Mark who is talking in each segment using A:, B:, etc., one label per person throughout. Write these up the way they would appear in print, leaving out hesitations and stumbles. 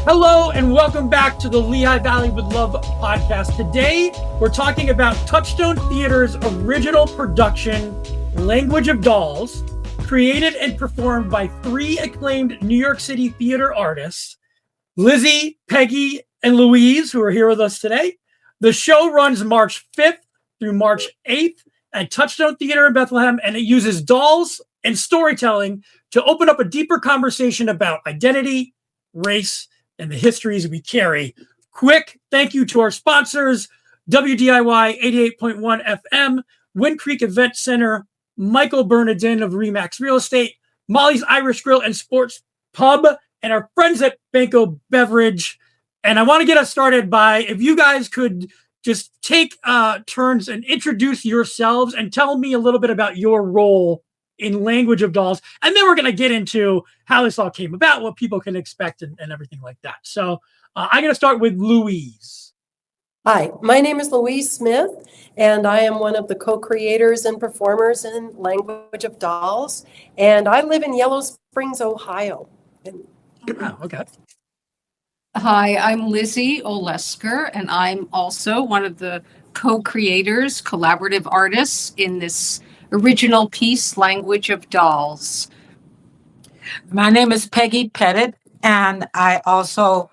A: Hello and welcome back to the Lehigh Valley with Love podcast. Today, we're talking about Touchstone Theatre's original production, Language of Dolls, created and performed by three acclaimed New York City theater artists, Lizzie, Peggy, and Louise, who are here with us today. The show runs March 5th through March 8th at Touchstone Theatre in Bethlehem, and it uses dolls and storytelling to open up a deeper conversation about identity, race, and the histories we carry. Quick thank you to our sponsors, WDIY 88.1 FM, Wind Creek Event Center, Michael Bernardin of Remax Real Estate, Molly's Irish Grill and Sports Pub, and our friends at Banco Beverage. And I want to get us started by, if you guys could just take turns and introduce yourselves and tell me a little bit about your role in Language of Dolls. And then we're going to get into how this all came about, what people can expect and everything like that. So I'm going to start with Louise.
B: Hi, my name is Louise Smith, and I am one of the co-creators and performers in Language of Dolls. And I live in Yellow Springs, Ohio.
A: Oh, okay.
C: Hi, I'm Lizzie Olesker, and I'm also one of the co-creators, collaborative artists in this original piece, Language of Dolls.
D: My name is Peggy Pettitt, and I also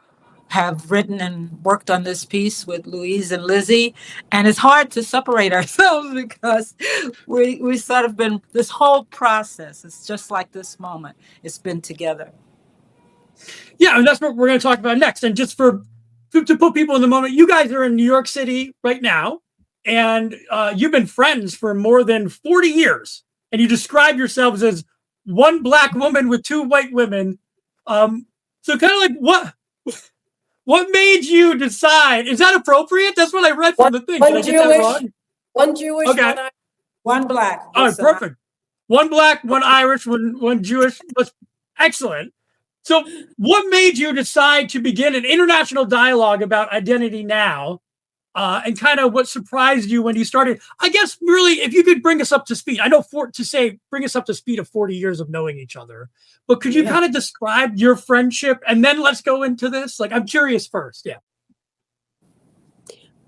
D: have written and worked on this piece with Louise and Lizzie. And it's hard to separate ourselves because we sort of been, this whole process, it's just like this moment, it's been together.
A: Yeah, and that's what we're going to talk about next. And just to put people in the moment, you guys are in New York City right now, and you've been friends for more than 40 years. And you describe yourselves as one black woman with two white women. So kind of like what made you decide? Is that appropriate? That's what I read from the thing. Did I get that wrong?
B: One Jewish,
A: okay.
D: One black.
A: Oh, perfect. One black, one Irish, one Jewish. That's excellent. So what made you decide to begin an international dialogue about identity now? And kind of what surprised you when you started? I guess really, if you could bring us up to speed. I know bring us up to speed of 40 years of knowing each other. But could you kind of describe your friendship? And then let's go into this. Like, I'm curious first. Yeah.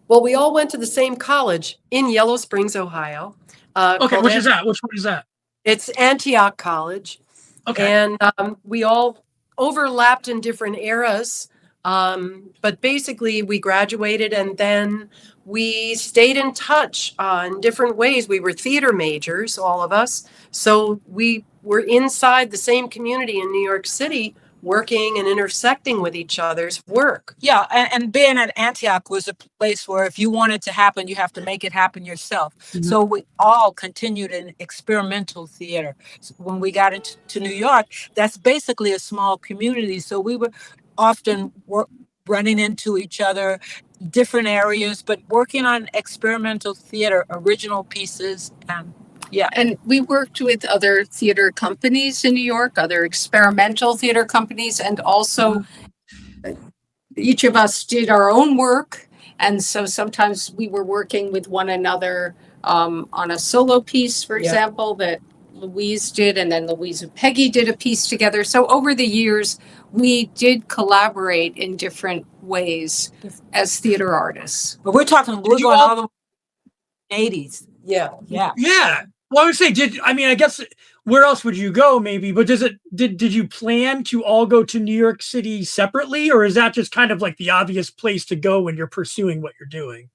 B: Well, we all went to the same college in Yellow Springs, Ohio.
A: Okay, which is that? Which one is that?
B: It's Antioch College. Okay. And we all overlapped in different eras. But basically we graduated and then we stayed in touch in different ways. We were theater majors, all of us. So we were inside the same community in New York City, working and intersecting with each other's work.
D: Yeah, and being at Antioch was a place where if you want it to happen, you have to make it happen yourself. Mm-hmm. So we all continued in experimental theater. So when we got into New York, that's basically a small community. So we were often running into each other, different areas, but working on experimental theater, original pieces.
C: And we worked with other theater companies in New York, other experimental theater companies, and also each of us did our own work. And so sometimes we were working with one another on a solo piece, for example, that Louise did, and then Louise and Peggy did a piece together. So over the years, we did collaborate in different ways as theater artists.
D: But we're going all the 80s.
B: Yeah.
A: Well, I would say, I guess where else would you go maybe, but did you plan to all go to New York City separately, or is that just kind of like the obvious place to go when you're pursuing what you're doing?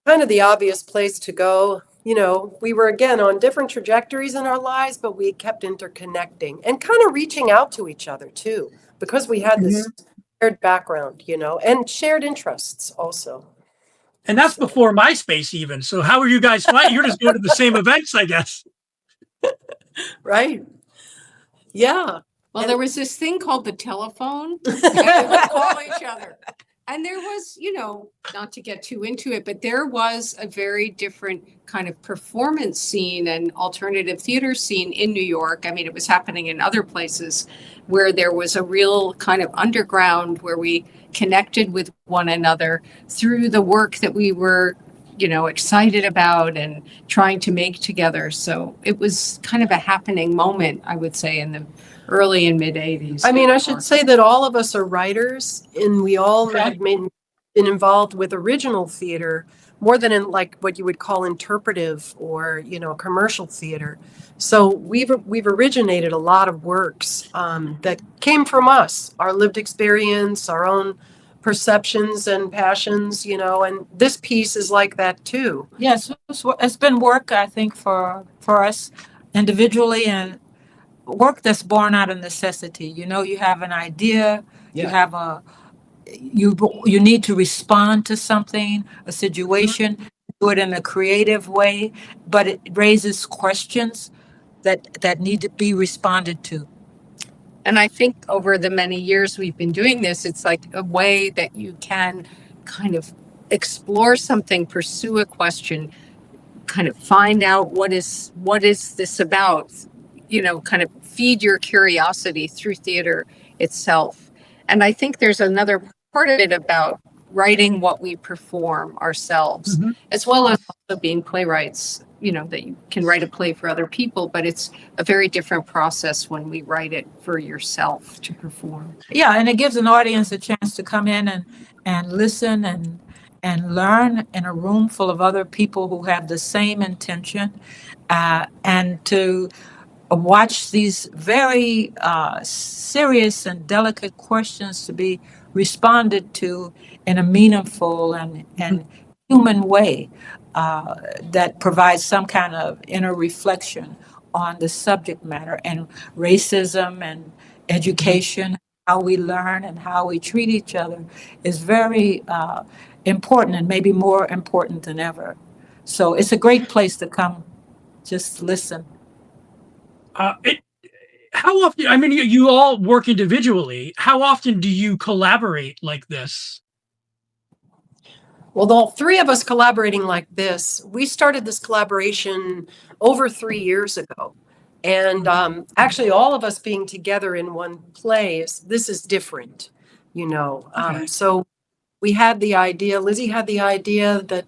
B: Kind of the obvious place to go. You know, we were again on different trajectories in our lives, but we kept interconnecting and kind of reaching out to each other too, because we had this shared background, and shared interests also.
A: And that's before MySpace even. So how are you guys finding? You're just going to the same events, I guess.
B: Right. Yeah.
C: Well, there was this thing called the telephone. And we would call each other. And there was, not to get too into it, but there was a very different kind of performance scene and alternative theater scene in New York. I mean, it was happening in other places where there was a real kind of underground where we connected with one another through the work that we were excited about and trying to make together. So it was kind of a happening moment, I would say, in the early and mid 80s.
B: I mean, I should say that all of us are writers, and we all have been involved with original theater more than in like what you would call interpretive or commercial theater. So we've originated a lot of works that came from us, our lived experience, our own perceptions and passions, and this piece is like that too.
D: Yes, it's been work, I think, for us individually, and work that's born out of necessity. You have an idea, you have you need to respond to something, a situation, do it in a creative way, but it raises questions that need to be responded to.
C: And I think over the many years we've been doing this, it's like a way that you can kind of explore something, pursue a question, kind of find out what is this about, kind of feed your curiosity through theater itself. And I think there's another part of it about writing what we perform ourselves, as well as also being playwrights, that you can write a play for other people, but it's a very different process when we write it for yourself to perform.
D: Yeah, and it gives an audience a chance to come in and listen and learn in a room full of other people who have the same intention, and to watch these very serious and delicate questions to be responded to in a meaningful and human way that provides some kind of inner reflection on the subject matter, and racism and education, how we learn and how we treat each other is very important, and maybe more important than ever. So it's a great place to come, just listen.
A: How often, I mean, you all work individually. How often do you collaborate like this?
B: Well, the three of us collaborating like this, we started this collaboration over 3 years ago. And actually, all of us being together in one place, this is different, So we had the idea, Lizzie had the idea that,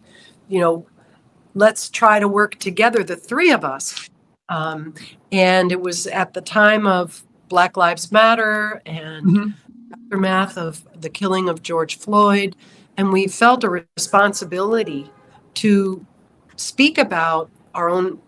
B: let's try to work together, the three of us. And it was at the time of Black Lives Matter and aftermath of the killing of George Floyd. And we felt a responsibility to speak about our own,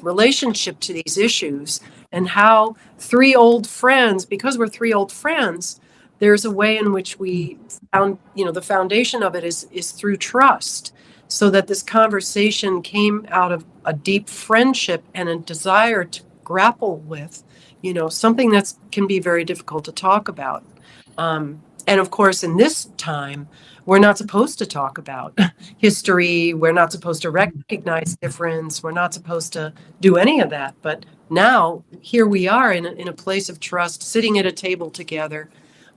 B: relationship to these issues, and how three old friends, because we're three old friends, there's a way in which we found, the foundation of it is through trust. So that this conversation came out of a deep friendship and a desire to grapple with, something that can be very difficult to talk about. And of course, in this time, we're not supposed to talk about history. We're not supposed to recognize difference. We're not supposed to do any of that. But now, here we are in a place of trust, sitting at a table together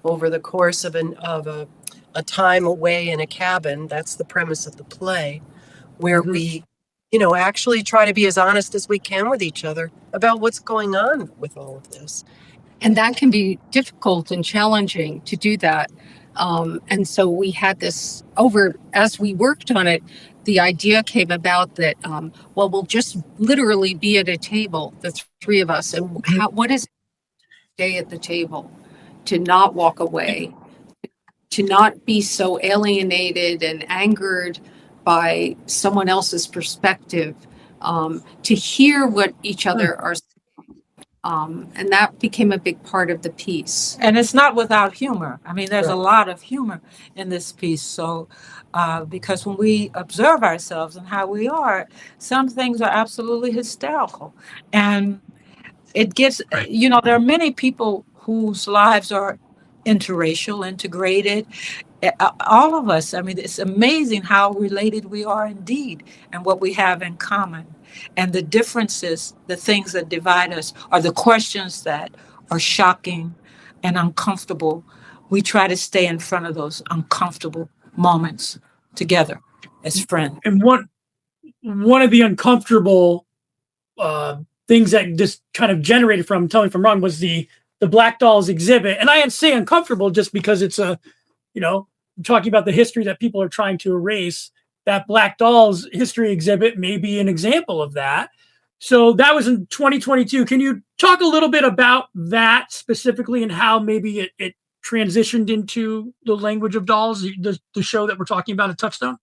B: over the course of a time away in a cabin. That's the premise of the play, where we, actually try to be as honest as we can with each other about what's going on with all of this.
C: And that can be difficult and challenging to do that. And so we had this as we worked on it, the idea came about that, we'll just literally be at a table, the three of us. And what is it to stay at the table, to not walk away, to not be so alienated and angered by someone else's perspective, to hear what each other are saying. And that became a big part of the piece.
D: And it's not without humor. I mean, there's a lot of humor in this piece. So, because when we observe ourselves and how we are, some things are absolutely hysterical. And it gives, there are many people whose lives are interracial, integrated. All of us, I mean, it's amazing how related we are indeed, and what we have in common. And the differences, the things that divide us, are the questions that are shocking and uncomfortable. We try to stay in front of those uncomfortable moments together as friends.
A: And one of the uncomfortable things that this kind of generated from, tell me if I'm wrong, was the Black Dolls exhibit. And I say uncomfortable just because it's I'm talking about the history that people are trying to erase. that Black Dolls history exhibit may be an example of that. So that was in 2022. Can you talk a little bit about that specifically and how maybe it transitioned into the language of dolls, the show that we're talking about at Touchstone?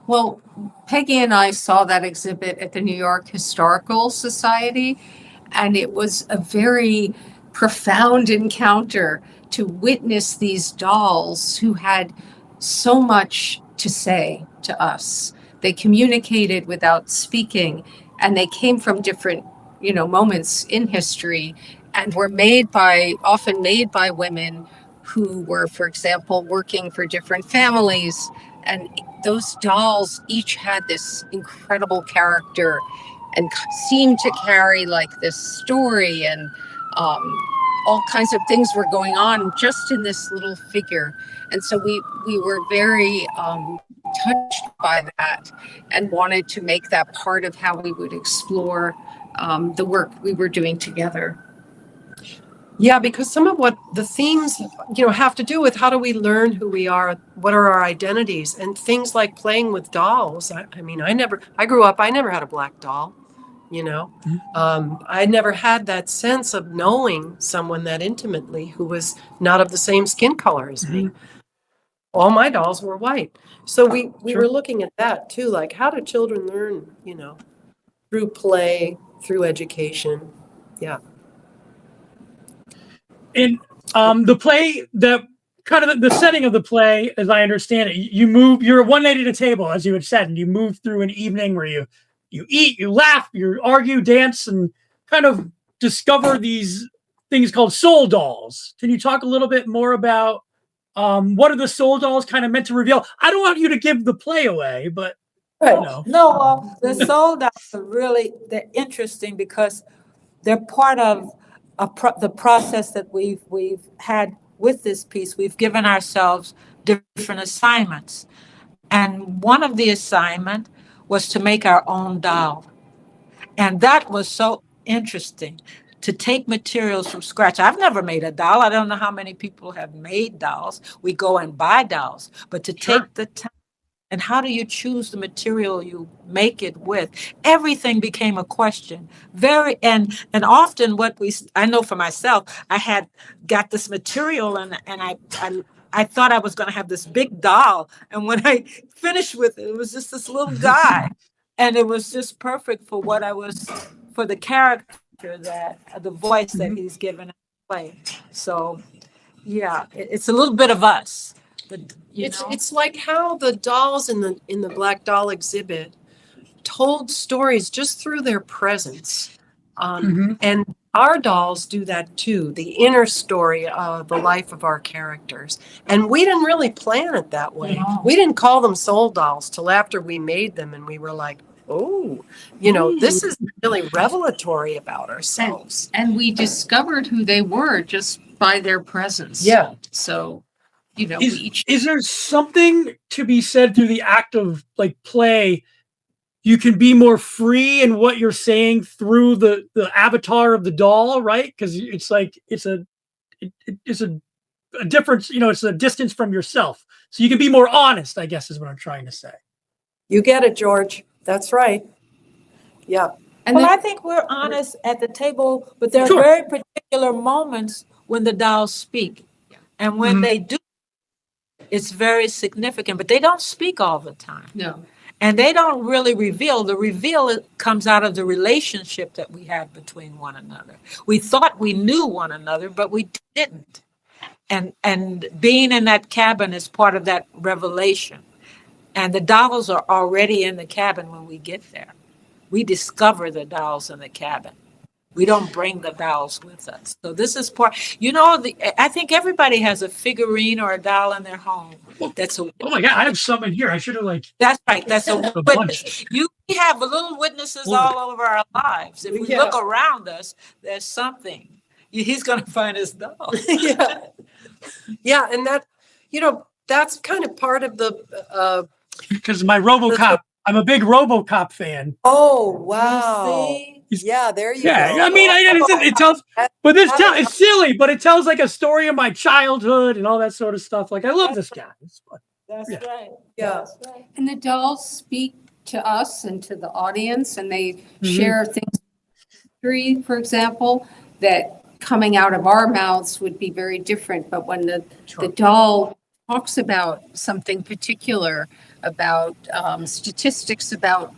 C: Well, Peggy and I saw that exhibit at the New York Historical Society, and it was a very profound encounter to witness these dolls who had so much to say to us. They communicated without speaking, and they came from different, moments in history, and were often made by women who were, for example, working for different families. And those dolls each had this incredible character and seemed to carry like this story, and all kinds of things were going on just in this little figure. And so we were very touched by that and wanted to make that part of how we would explore the work we were doing together.
B: Yeah, because some of what the themes, have to do with how do we learn who we are, what are our identities, and things like playing with dolls. I grew up, I never had a black doll, I never had that sense of knowing someone that intimately who was not of the same skin color as me. All my dolls were white. So we were looking at that too, like how do children learn, through play, through education. Yeah.
A: In the play, the setting of the play, as I understand it, you're one night at a table, as you had said, and you move through an evening where you eat, you laugh, you argue, dance, and kind of discover these things called soul dolls. Can you talk a little bit more about what are the soul dolls kind of meant to reveal? I don't want you to give the play away, but
D: No, the soul dolls they're interesting because they're part of the process that we've had with this piece. We've given ourselves different assignments, and one of the assignment was to make our own doll, and that was so interesting to take materials from scratch. I've never made a doll. I don't know how many people have made dolls. We go and buy dolls, but to take the time. And how do you choose the material you make it with? Everything became a question. And often I know for myself, I had got this material and I thought I was going to have this big doll. And when I finished with it, it was just this little guy. And it was just perfect for for the character the voice that he's given in the play. So yeah, it's a little bit of us.
B: It's like how the dolls in the Black Doll exhibit told stories just through their presence. And our dolls do that too, the inner story of the life of our characters. And we didn't really plan it that way.
C: No.
B: We didn't call them soul dolls till after we made them, and we were like, oh, this is really revelatory about ourselves.
C: And we discovered who they were just by their presence.
B: Yeah.
C: So,
A: is there something to be said through the act of like play? You can be more free in what you're saying through the avatar of the doll, right? Because it's like it's a difference. It's a distance from yourself, so you can be more honest, I guess, is what I'm trying to say.
B: You get it, George. That's right. Yeah.
C: And
D: I think we're honest at the table, but there are very particular moments when the dolls speak, and when they do, it's very significant. But they don't speak all the time.
C: No.
D: And they don't really reveal. The reveal comes out of the relationship that we have between one another. We thought we knew one another, but we didn't. And being in that cabin is part of that revelation. And the dolls are already in the cabin when we get there. We discover the dolls in the cabin. We don't bring the dolls with us. So this is part, I think everybody has a figurine or a doll in their home.
A: Oh my God, I have some in here. I should have
D: That's right. That's a
A: a
D: witness. We have little witnesses all over our lives. If we look around us, there's something. He's going to find his doll.
B: Yeah. Yeah. And that, that's kind of part of the,
A: because my RoboCop, I'm a big RoboCop fan.
B: oh, wow. Yeah, there you go.
A: Yeah, I mean, it tells, but it's silly, but it tells like a story of my childhood and all that sort of stuff. Like, I love this guy.
D: That's
A: Yeah.
D: right.
B: Yeah.
D: That's right.
C: And the dolls speak to us and to the audience, and they
A: Mm-hmm.
C: share things, for example, that coming out of our mouths would be very different. But when the doll talks about something particular, about statistics about,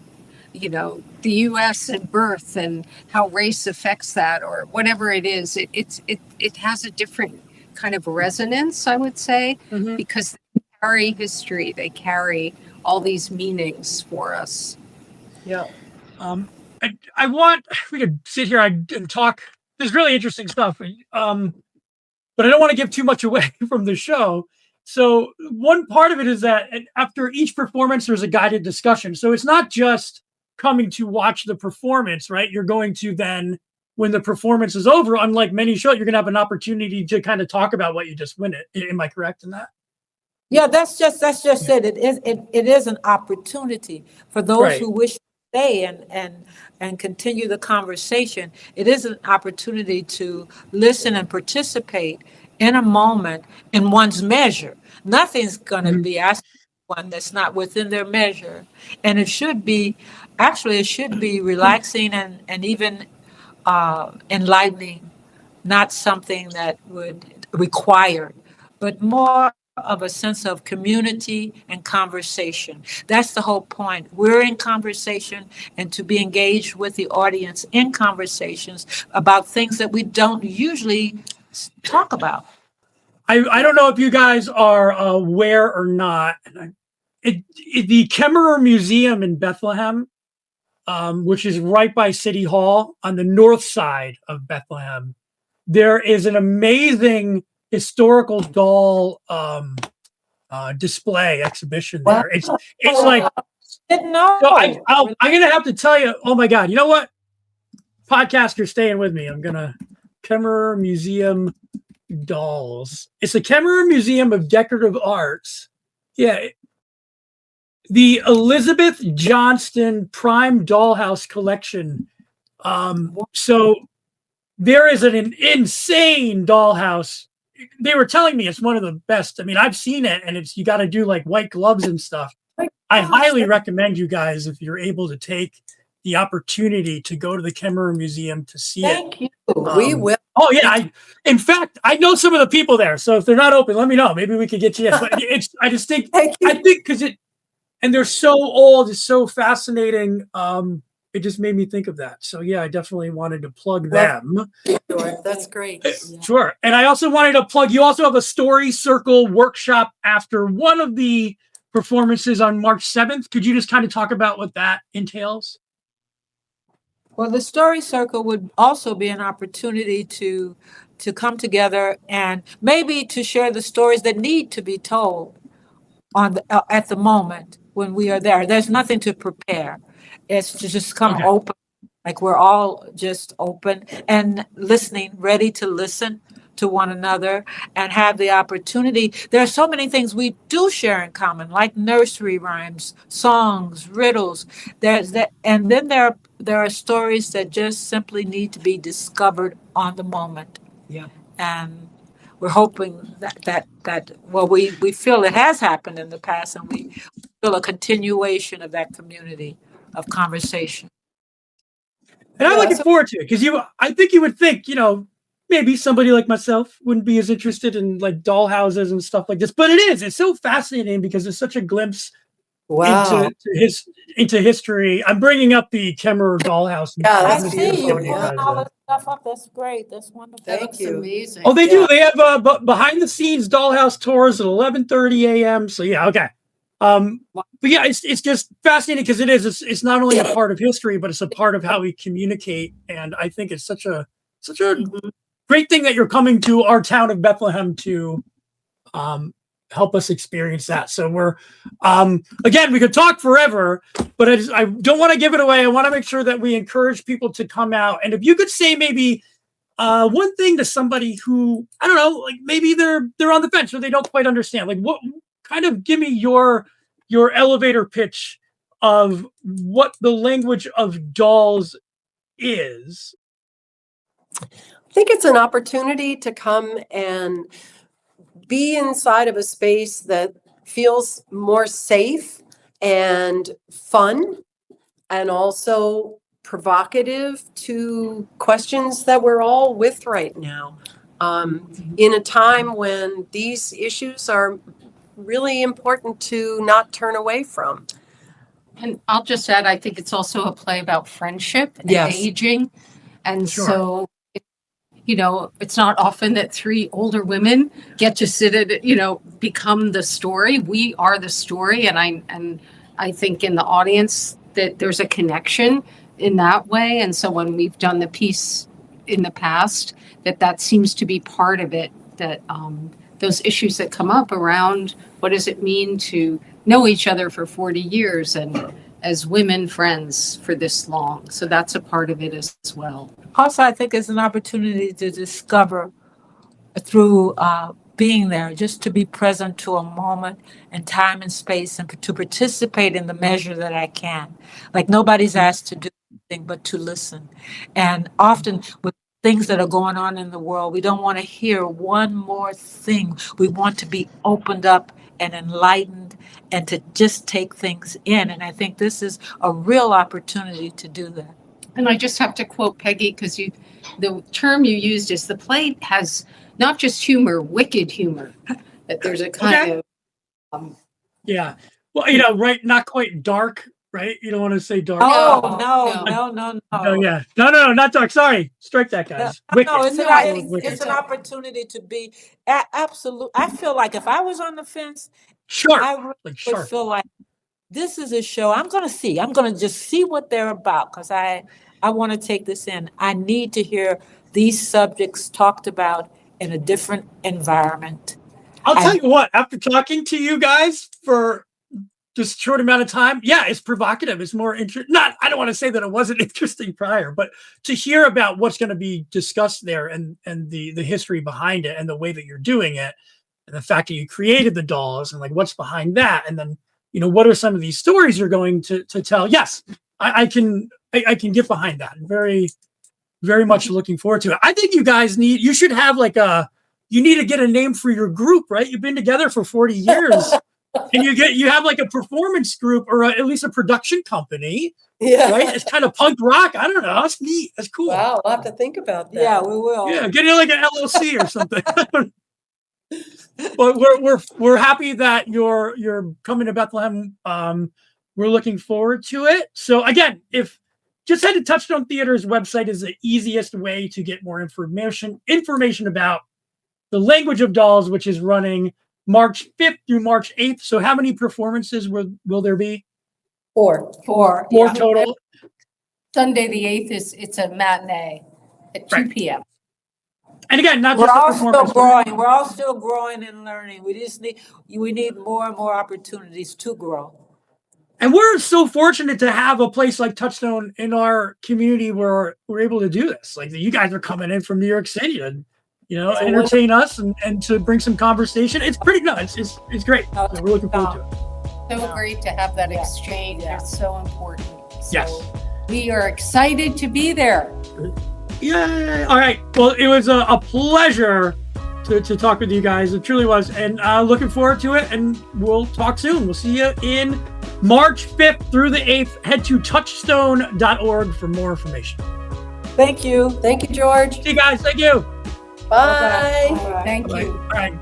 C: the U.S. and birth and how race affects that, or whatever it is, it has a different kind of resonance, I would say,
A: Mhm.
C: because they carry history, they carry all these meanings for us.
B: Yeah.
A: I want, we could sit here and talk. There's really interesting stuff. But I don't want to give too much away from the show. So one part of it is that after each performance, there's a guided discussion. So it's not just coming to watch the performance, right? You're going to then, when the performance is over, unlike many shows, you're going to have an opportunity to kind of talk about what you just win it. Am I correct in that?
D: Yeah, that's just it. It is an opportunity for those
A: Right.
D: who wish to stay and continue the conversation. It is an opportunity to listen and participate in a moment in one's measure. Nothing's going to be asked of one that's not within their measure, and it should be relaxing and even enlightening, not something that would require, but more of a sense of community and conversation. That's the whole point. We're in conversation, and to be engaged with the audience in conversations about things that we don't usually talk about.
A: I don't know if you guys are aware or not. The Kemmerer Museum in Bethlehem, which is right by City Hall on the north side of Bethlehem, there is an amazing historical doll display exhibition there. It's like,
D: Didn't know.
A: so I'm gonna have to tell you. Oh my God! You know what? Podcaster, staying with me. I'm gonna Kemmerer Museum dolls. It's the Kemmerer Museum of Decorative Arts. Yeah. The Elizabeth Johnston Prime Dollhouse Collection. So there is an insane dollhouse. They were telling me it's one of the best. I mean, I've seen it, and you got to do like white gloves and stuff. I highly recommend you guys, if you're able to take the opportunity to go to the Kemmerer Museum to see it.
D: Thank you.
B: We will.
A: Oh yeah, in fact, I know some of the people there. So if they're not open, let me know. Maybe we could get you in. But I just think, because and they're so old, it's so fascinating. It just made me think of that. So yeah, I definitely wanted to plug them.
B: Sure, that's great.
A: Sure. And I also wanted to plug, you also have a Storycircle workshop after one of the performances on March 7th. Could you just kind of talk about what that entails?
D: Well, the Storycircle would also be an opportunity to come together and maybe to share the stories that need to be told at the moment when we are there. There's nothing to prepare. It's to just come open, like we're all just open and listening, ready to listen to one another and have the opportunity. There are so many things we do share in common, like nursery rhymes, songs, riddles. There's that, and then there are stories that just simply need to be discovered on the moment.
A: Yeah.
D: And we're hoping that well, we feel it has happened in the past, and we feel a continuation of that community of conversation.
A: And I'm looking forward to it, because I think you would think, maybe somebody like myself wouldn't be as interested in like doll houses and stuff like this, but it's so fascinating because it's such a glimpse into history. I'm bringing up the Kemmerer dollhouse.
B: Yeah, that's
D: I see you
B: beautiful.
D: putting all this stuff up. That's great. That's wonderful.
B: Thank you.
C: Amazing.
A: Oh, they do. They have behind the scenes dollhouse tours at 11:30 a.m. So yeah, okay. But yeah, it's just fascinating because it's not only a part of history, but it's a part of how we communicate. And I think it's such a great thing that you're coming to our town of Bethlehem to help us experience that. So we're again, we could talk forever, but I don't want to give it away. I want to make sure that we encourage people to come out. And if you could say maybe one thing to somebody who, I don't know, like maybe they're on the fence or they don't quite understand, like what kind of give me your elevator pitch of what the language of dolls is.
B: I think it's an opportunity to come and be inside of a space that feels more safe and fun, and also provocative to questions that we're all with right now. In a time when these issues are really important to not turn away from.
C: And I'll just add, I think it's also a play about friendship and
B: Yes.
C: aging. And
A: Sure.
C: so, it's not often that three older women get to sit at, become the story. We are the story. And I think in the audience that there's a connection in that way. And so when we've done the piece in the past, that seems to be part of it, that those issues that come up around what does it mean to know each other for 40 years and as women friends for this long. So that's a part of it as well.
D: Also, I think it's an opportunity to discover through being there, just to be present to a moment and time and space, and to participate in the measure that I can. Like, nobody's asked to do anything but to listen. And often with things that are going on in the world, we don't want to hear one more thing. We want to be opened up and enlightened and to just take things in. And I think this is a real opportunity to do that.
C: And I just have to quote Peggy, because the term you used is the play has not just humor, wicked humor. That there's a kind of
A: Yeah. Well, right, not quite dark, right? You don't want to say dark.
D: Oh,
C: No.
D: no.
A: Oh, yeah. No, not dark. Sorry. Strike that, guys. Wicked.
D: No,
A: Wicked.
D: it's an opportunity to be absolute. I feel like if I was on the fence,
A: Sharp.
D: I really
A: Like
D: would
A: sharp.
D: feel like this is a show. I'm going to just see what they're about, because I want to take this in. I need to hear these subjects talked about in a different environment.
A: I'll tell you what, after talking to you guys for just a short amount of time, yeah, it's provocative. It's more interesting. I don't want to say that it wasn't interesting prior, but to hear about what's going to be discussed there and the history behind it and the way that you're doing it, and the fact that you created the dolls and like what's behind that, and then what are some of these stories you're going to tell? Yes, I can get behind that. I'm very, very much looking forward to it. I think you should have you need to get a name for your group, right? You've been together for 40 years. And you have like a performance group or at least a production company, right? It's kind of punk rock. I don't know. That's neat. That's cool.
B: Wow, I'll have to think about that.
D: Yeah, we will.
A: Yeah, get it like an LLC or something. But we're happy that you're coming to Bethlehem. We're looking forward to it. So again, just head to Touchstone Theater's website is the easiest way to get more information about the Language of Dolls, which is running March 5th through March 8th. So how many performances will there be?
B: 4.
A: Four total.
C: Sunday the 8th it's a matinee at 2 p.m.
A: And again, not
D: We're
A: just a
D: all still
A: performance.
D: growing. We're all still growing and learning. We need more and more opportunities to grow.
A: And we're so fortunate to have a place like Touchstone in our community where we're able to do this. Like you guys are coming in from New York City and entertain us and to bring some conversation. It's pretty nuts. It's great. So we're looking forward to it.
C: So great to have that exchange.
D: Yeah.
C: It's so important. So
A: Yes.
C: We are excited to be there.
A: Yay. All right. Well, it was a pleasure to talk with you guys. It truly was. And looking forward to it. And we'll talk soon. We'll see you in March 5th through the 8th. Head to touchstone.org for more information.
D: Thank you.
B: Thank you, George.
A: See you guys. Thank you.
B: Bye.
D: Bye.
C: Thank
A: Bye.
C: you.
A: All right.